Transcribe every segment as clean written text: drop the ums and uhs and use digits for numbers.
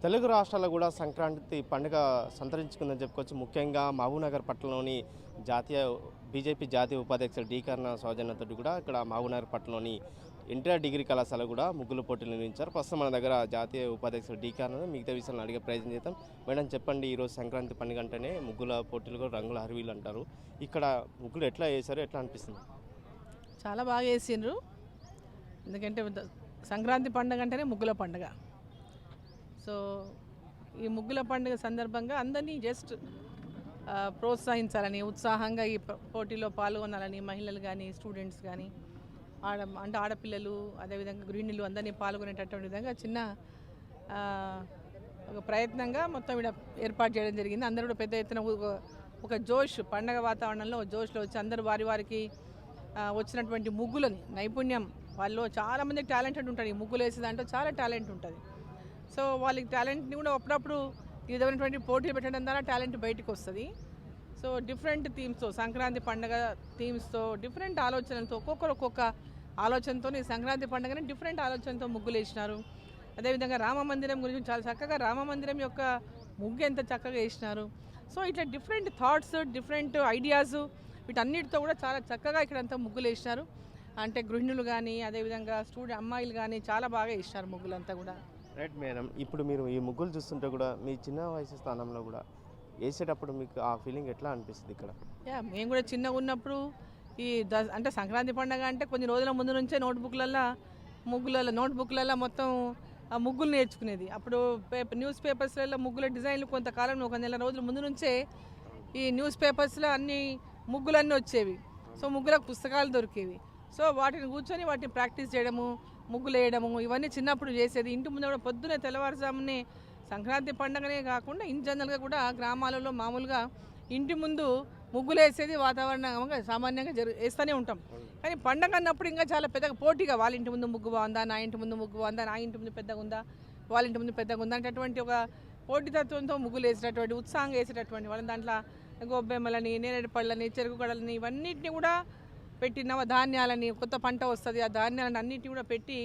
తెలుగు రాష్ట్రాల్లో కూడా సంక్రాంతి పండుగ సంతరించుకుందని చెప్పుకోవచ్చు. ముఖ్యంగా మహబూబ్నగర్ పట్టణంలోని బీజేపీ జాతీయ ఉపాధ్యక్షుడు డి కర్ణ సౌజన్యంతో కూడా ఇక్కడ మహబూబ్నగర్ పట్టణంలోని ఎన్టీఆర్ డిగ్రీ కళాశాల కూడా ముగ్గుల పోటీలు నిర్వహించారు. ప్రస్తుతం మన దగ్గర జాతీయ ఉపాధ్యక్షుడు డి కర్ణ మిగతా విషయాలను అడిగే ప్రయత్నం చేద్దాం. మేడం చెప్పండి, ఈరోజు సంక్రాంతి పండుగ అంటేనే ముగ్గుల పోటీలు కూడా రంగుల హరివీలు అంటారు. ఇక్కడ ముగ్గులు ఎట్లా వేశారు, ఎట్లా అనిపిస్తుంది? చాలా బాగా వేసిండ్రు. ఎందుకంటే సంక్రాంతి పండుగ అంటేనే ముగ్గుల పండుగ. సో ఈ ముగ్గుల పండుగ సందర్భంగా అందరినీ జస్ట్ ప్రోత్సహించాలని, ఉత్సాహంగా ఈ పోటీలో పాల్గొనాలని మహిళలు కానీ స్టూడెంట్స్ కానీ ఆడపిల్లలు అదేవిధంగా గృహిణులు అందరినీ పాల్గొనేటటువంటి విధంగా చిన్న ఒక ప్రయత్నంగా మొత్తం ఇక్కడ ఏర్పాటు చేయడం జరిగింది. అందరూ కూడా పెద్ద ఎత్తున ఒక జోష్, పండగ వాతావరణంలో జోష్లో వచ్చి అందరూ వారికి వచ్చినటువంటి ముగ్గులని నైపుణ్యం, వాళ్ళు చాలామందికి టాలెంటెడ్ ఉంటుంది. ఈ ముగ్గులు వేసే దాంట్లో చాలా టాలెంట్ ఉంటుంది. సో వాళ్ళకి టాలెంట్ని కూడా అప్పుడప్పుడు ఈ విధమైనటువంటి పోటీలు పెట్టడం ద్వారా టాలెంట్ బయటకు వస్తుంది. సో డిఫరెంట్ థీమ్స్తో, సంక్రాంతి పండుగ థీమ్స్తో, డిఫరెంట్ ఆలోచనలతో, ఒక్కొక్క ఆలోచనతో ఈ సంక్రాంతి పండుగని డిఫరెంట్ ఆలోచనతో ముగ్గులు వేసినారు. అదేవిధంగా రామ మందిరం గురించి చాలా చక్కగా రామ మందిరం యొక్క ముగ్గు ఎంత చక్కగా వేసినారు. సో ఇట్లా డిఫరెంట్ థాట్స్, డిఫరెంట్ ఐడియాస్, వీటన్నిటితో కూడా చాలా చక్కగా ఇక్కడంతా ముగ్గులు వేసినారు. అంటే గృహిణులు కానీ అదేవిధంగా అమ్మాయిలు కానీ చాలా బాగా వేసినారు ముగ్గులంతా కూడా. రైట్ మేడం, ఇప్పుడు మీరు ఈ ముగ్గులు చూస్తుంటే కూడా మీ చిన్న వయసు స్థానంలో కూడా వేసేటప్పుడు మీకు ఆ ఫీలింగ్ ఎట్లా అనిపిస్తుంది ఇక్కడ? మేము కూడా చిన్నగా ఉన్నప్పుడు అంటే సంక్రాంతి పండుగ అంటే కొన్ని రోజుల ముందు నుంచే నోట్బుక్లలో మొత్తం ఆ ముగ్గులు నేర్చుకునేది. అప్పుడు న్యూస్ పేపర్స్లలో ముగ్గుల డిజైన్లు కొంతకాలం ఒక నెల రోజుల ముందు నుంచే ఈ న్యూస్ పేపర్స్లో అన్ని ముగ్గులన్నీ వచ్చేవి. సో ముగ్గులకు పుస్తకాలు దొరికేవి. సో వాటిని కూర్చొని వాటిని ప్రాక్టీస్ చేయడము, ముగ్గులు వేయడము, ఇవన్నీ చిన్నప్పుడు చేసేది. ఇంటి ముందు కూడా పొద్దున్నే తెల్లవారుజామునే సంక్రాంతి పండుగనే కాకుండా ఇన్ జనరల్గా కూడా గ్రామాలలో మామూలుగా ఇంటి ముందు ముగ్గులు వేసేది వాతావరణంగా సామాన్యంగా వేస్తూనే ఉంటాం. కానీ పండగ అన్నప్పుడు ఇంకా చాలా పెద్దగా పోటీగా, వాళ్ళ ఇంటి ముందు ముగ్గు బాగుందా, నా ఇంటి ముందు ముగ్గు బాగుందా, నా ఇంటి ముందు పెద్దగా ఉందా, వాళ్ళ ఇంటి ముందు పెద్దగా ఉందా అనేటటువంటి ఒక పోటీతత్వంతో ముగ్గులు వేసేటటువంటి, ఉత్సాహంగా వేసేటటువంటి వాళ్ళని దాంట్లో గొబ్బెమ్మలని, నేరేడు పళ్ళని, చెరుకు గడలని ఇవన్నిటిని కూడా పెట్టి ధాన్యాలని, కొత్త పంట వస్తుంది ఆ ధాన్యాలని అన్నిటిని కూడా పెట్టి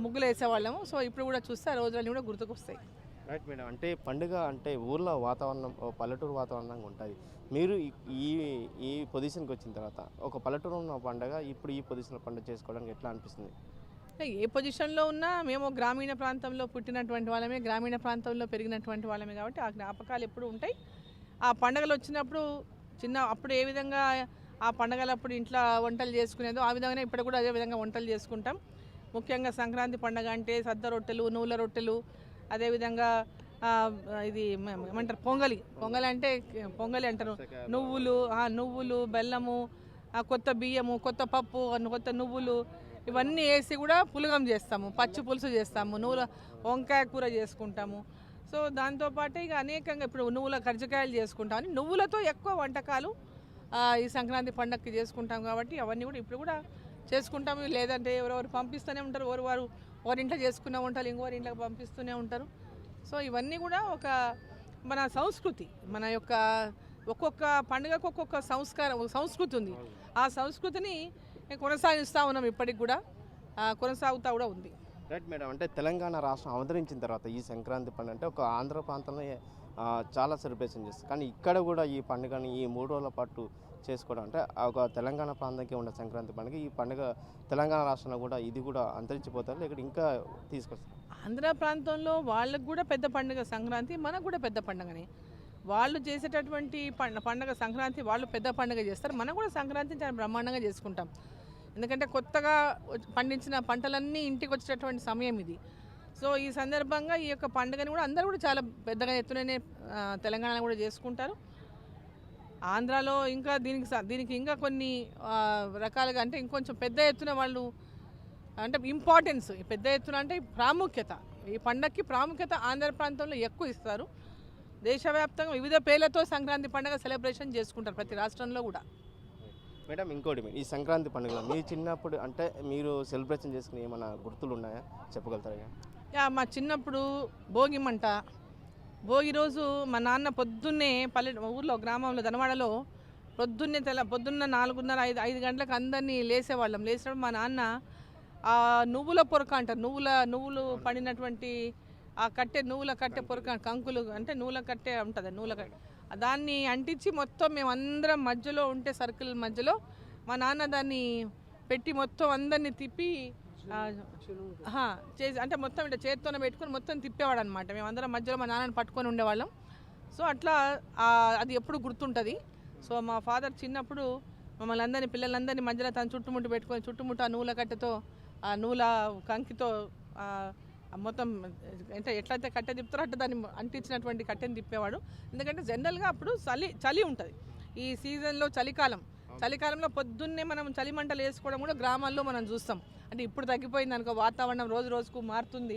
ముగ్గులు వేసేవాళ్ళము. సో ఇప్పుడు కూడా చూస్తే ఆ రోజులన్నీ కూడా గుర్తుకొస్తాయి. రైట్ మేడం, అంటే పండుగ అంటే ఊర్లో వాతావరణం పల్లెటూరు వాతావరణంగా ఉంటుంది. మీరు ఈ పొజిషన్కి వచ్చిన తర్వాత ఒక పల్లెటూరు ఉన్న పండుగ ఇప్పుడు ఈ పొజిషన్లో పండుగ చేసుకోవడానికి ఎట్లా అనిపిస్తుంది? ఏ పొజిషన్లో ఉన్నా మేము గ్రామీణ ప్రాంతంలో పుట్టినటువంటి వాళ్ళమే, గ్రామీణ ప్రాంతంలో పెరిగినటువంటి వాళ్ళమే కాబట్టి ఆ జ్ఞాపకాలు ఎప్పుడు ఉంటాయి. ఆ పండుగలు వచ్చినప్పుడు అప్పుడు ఏ విధంగా ఆ పండుగలప్పుడు ఇంట్లో వంటలు చేసుకునేదో ఆ విధంగానే ఇప్పుడు కూడా అదే విధంగా వంటలు చేసుకుంటాం. ముఖ్యంగా సంక్రాంతి పండుగ అంటే సద్ద రొట్టెలు, నువ్వుల రొట్టెలు, అదేవిధంగా ఇది ఏమంటారు పొంగలి అంటే పొంగలి అంటారు. నువ్వులు, బెల్లము, కొత్త బియ్యము, కొత్త పప్పు, కొత్త నువ్వులు ఇవన్నీ వేసి కూడా పులగం చేస్తాము, పచ్చి పులుసు చేస్తాము, వంకాయ కూర చేసుకుంటాము. సో దాంతోపాటు ఇక అనేకంగా ఇప్పుడు నువ్వుల కర్జకాయలు చేసుకుంటాం. అని నువ్వులతో ఎక్కువ వంటకాలు ఈ సంక్రాంతి పండగకి చేసుకుంటాం కాబట్టి అవన్నీ కూడా ఇప్పుడు కూడా చేసుకుంటాము. లేదంటే ఎవరెవరు పంపిస్తూనే ఉంటారు, వారి ఇంట్లో చేసుకున్న వంటలు ఇంకోరి ఇంట్లోకి పంపిస్తూనే ఉంటారు. సో ఇవన్నీ కూడా ఒక మన సంస్కృతి, మన యొక్క ఒక్కొక్క పండుగకు ఒక్కొక్క సంస్కృతి ఉంది. ఆ సంస్కృతిని కొనసాగిస్తూ ఉన్నాం, ఇప్పటికి కూడా కొనసాగుతూ కూడా ఉంది. రైట్ మేడం, అంటే తెలంగాణ రాష్ట్రం అవతరించిన తర్వాత ఈ సంక్రాంతి పండుగ అంటే ఒక ఆంధ్ర ప్రాంతంలో చాలా సెలబ్రేషన్ చేస్తారు. కానీ ఇక్కడ కూడా ఈ పండుగని ఈ 3 రోజుల పాటు చేసుకోవడం అంటే ఒక తెలంగాణ ప్రాంతానికి ఉన్న సంక్రాంతి పండుగ, ఈ పండుగ తెలంగాణ రాష్ట్రంలో కూడా ఇది కూడా అంతరించిపోతారు, ఇక్కడ ఇంకా తీసుకొస్తారు. ఆంధ్ర ప్రాంతంలో వాళ్ళకు కూడా పెద్ద పండుగ సంక్రాంతి, మనకు కూడా పెద్ద పండుగనే. వాళ్ళు చేసేటటువంటి పండుగ సంక్రాంతి వాళ్ళు పెద్ద పండుగ చేస్తారు. మనం కూడా సంక్రాంతిని చాలా బ్రహ్మాండంగా చేసుకుంటాం. ఎందుకంటే కొత్తగా పండించిన పంటలన్నీ ఇంటికి వచ్చేటటువంటి సమయం ఇది. సో ఈ సందర్భంగా ఈ యొక్క పండుగని కూడా అందరూ కూడా చాలా పెద్దగా ఎత్తుననే తెలంగాణ కూడా చేసుకుంటారు. ఆంధ్రాలో ఇంకా దీనికి ఇంకా కొన్ని రకాలుగా అంటే ఇంకొంచెం పెద్ద ఎత్తున వాళ్ళు అంటే ఇంపార్టెన్స్, పెద్ద ఎత్తున అంటే ప్రాముఖ్యత, ఈ పండగకి ప్రాముఖ్యత ఆంధ్ర ప్రాంతంలో ఎక్కువ ఇస్తారు. దేశవ్యాప్తంగా వివిధ పేర్లతో సంక్రాంతి పండుగ సెలబ్రేషన్ చేసుకుంటారు ప్రతి రాష్ట్రంలో కూడా. మేడం ఇంకోటి, ఈ సంక్రాంతి పండుగలో మీ చిన్నప్పుడు అంటే మీరు సెలబ్రేషన్ చేసుకునే ఏమైనా గుర్తులు ఉన్నాయా, చెప్పగలుగుతారా? మా చిన్నప్పుడు భోగి రోజు మా నాన్న పొద్దున్నే ఊర్లో గ్రామంలో ధనవాడలో పొద్దున్న 4:30, 5 గంటలకు అందరినీ లేసినప్పుడు మా నాన్న నువ్వుల పొరక అంటారు, నువ్వులు పండినటువంటి ఆ కట్టె నువ్వుల కట్టె పొరక కంకులు అంటే నువ్వుల కట్టె ఉంటుంది, నువ్వుల కట్టె దాన్ని అంటించి మొత్తం మేమందరం మధ్యలో ఉంటే సర్కిల్ మధ్యలో మా నాన్న దాన్ని పెట్టి మొత్తం అందరినీ తిప్పి చేసి అంటే మొత్తం ఇట్లా చేతితోనే పెట్టుకొని మొత్తం తిప్పేవాడు అనమాట. మేమందరం మధ్యలో మా నాన్నని పట్టుకొని ఉండేవాళ్ళం. సో అట్లా అది ఎప్పుడు గుర్తుంటుంది. సో మా ఫాదర్ చిన్నప్పుడు మమ్మల్ని అందరినీ పిల్లలందరినీ మధ్యలో తను చుట్టుముట్టు పెట్టుకొని చుట్టుముట్టు ఆ నూల కట్టెతో ఆ నూల కంకితో మొత్తం అంటే ఎట్లయితే కట్టె తిప్పుతారో అట్లా దాన్ని అంటించినటువంటి కట్టెని తిప్పేవాడు. ఎందుకంటే జనరల్గా అప్పుడు చలి ఉంటుంది. ఈ సీజన్లో చలికాలంలో పొద్దున్నే మనం చలి మంటలు వేసుకోవడం కూడా గ్రామాల్లో మనం చూస్తాం. అంటే ఇప్పుడు తగ్గిపోయింది అనుకో, వాతావరణం రోజు రోజుకు మారుతుంది,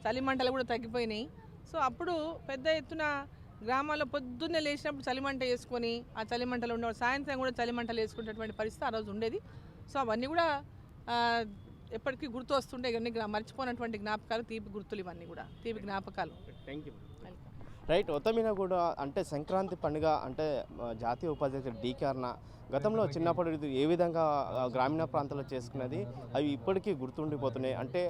చలి మంటలు కూడా తగ్గిపోయినాయి. సో అప్పుడు పెద్ద ఎత్తున గ్రామాల్లో పొద్దున్నే లేచినప్పుడు చలిమంట వేసుకొని ఆ చలిమంటలు ఉండేవాడు. సాయంత్రం కూడా చలిమంటలు వేసుకునేటువంటి పరిస్థితి ఆ రోజు ఉండేది. సో అవన్నీ కూడా ఎప్పటికీ గుర్తు వస్తుండే. ఇవన్నీ మర్చిపోయినటువంటి జ్ఞాపకాలు, తీపి గుర్తులు, ఇవన్నీ కూడా తీపి జ్ఞాపకాలు. Thank you. రైట్. మొత్తం కూడా అంటే సంక్రాంతి పండుగ అంటే జాతీయ ఉపాధ్యక్షుడు డీకే అరుణ గతంలో చిన్నప్పుడు ఏ విధంగా గ్రామీణ ప్రాంతాల్లో చేసుకున్నది అవి ఇప్పటికీ గుర్తుండిపోతున్నాయి. అంటే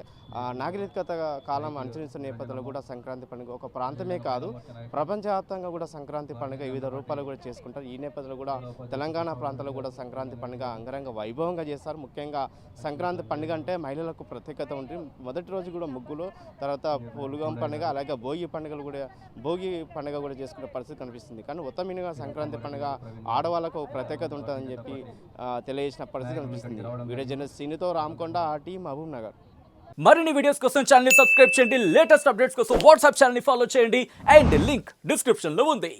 నాగరికత కాలం అనుసరిస్తున్న నేపథ్యంలో కూడా సంక్రాంతి పండుగ ఒక ప్రాంతమే కాదు, ప్రపంచవ్యాప్తంగా కూడా సంక్రాంతి పండుగ వివిధ రూపాలు కూడా చేసుకుంటారు. ఈ నేపథ్యంలో కూడా తెలంగాణ ప్రాంతాల్లో కూడా సంక్రాంతి పండుగ అంగరంగ వైభవంగా చేస్తారు. ముఖ్యంగా సంక్రాంతి పండుగ అంటే మహిళలకు ప్రత్యేకత ఉంటుంది. మొదటి రోజు కూడా ముగ్గులు, తర్వాత పొలుగం పండుగ, అలాగే భోగి పండుగ కూడా చేసుకునే పరిస్థితి కనిపిస్తుంది. కానీ మొత్తం సంక్రాంతి పండుగ ఆడవాళ్ళకు ప్రత్యేకత ఉంటుందని చెప్పి తెలియజేసిన పరిస్థితి కనిపిస్తుంది. వీడియో జర్నలిస్ట్ సీనితో రామకొండ, ఆర్టీ, మహబూబ్ నగర్. మరిన్ని వీడియోస్ కోసం ఛానల్ ని సబ్స్క్రైబ్ చేయండి, లేటెస్ట్ అప్డేట్స్ కోసం వాట్సాప్ ఛానల్ ని ఫాలో చేయండి అండ్ లింక్ డిస్క్రిప్షన్ లో ఉంది.